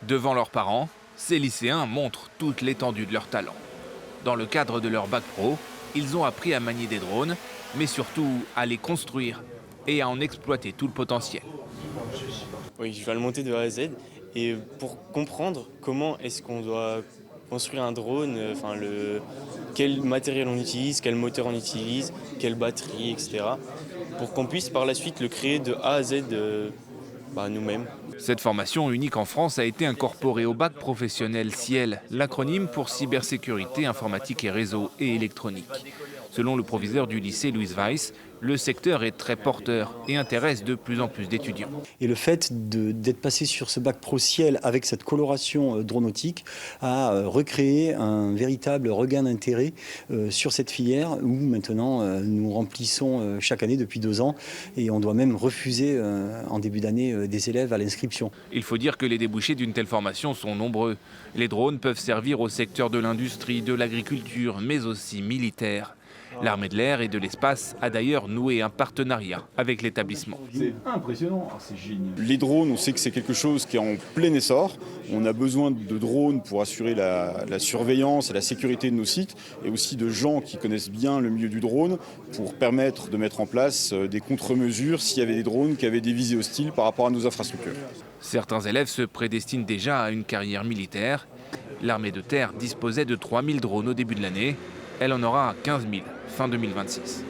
Devant leurs parents, ces lycéens montrent toute l'étendue de leur talent. Dans le cadre de leur bac pro, ils ont appris à manier des drones, mais surtout à les construire et à en exploiter tout le potentiel. Oui, je vais le monter de A à Z. Et pour comprendre comment est-ce qu'on doit construire un drone, quel matériel on utilise, quel moteur on utilise, quelle batterie, etc. Pour qu'on puisse par la suite le créer de A à Z nous-mêmes. Cette formation unique en France a été incorporée au bac professionnel CIEL, l'acronyme pour cybersécurité, informatique et réseau et électronique. Selon le proviseur du lycée Louis Weiss, le secteur est très porteur et intéresse de plus en plus d'étudiants. Et le fait d'être passé sur ce bac pro ciel avec cette coloration dronautique a recréé un véritable regain d'intérêt sur cette filière où maintenant nous remplissons chaque année depuis 2 ans et on doit même refuser en début d'année des élèves à l'inscription. Il faut dire que les débouchés d'une telle formation sont nombreux. Les drones peuvent servir au secteur de l'industrie, de l'agriculture, mais aussi militaire. L'armée de l'air et de l'espace a d'ailleurs noué un partenariat avec l'établissement. C'est impressionnant, c'est génial. Les drones, on sait que c'est quelque chose qui est en plein essor. On a besoin de drones pour assurer la surveillance et la sécurité de nos sites, et aussi de gens qui connaissent bien le milieu du drone pour permettre de mettre en place des contre-mesures s'il y avait des drones qui avaient des visées hostiles par rapport à nos infrastructures. Certains élèves se prédestinent déjà à une carrière militaire. L'armée de terre disposait de 3000 drones au début de l'année. Elle en aura 15 000 fin 2026.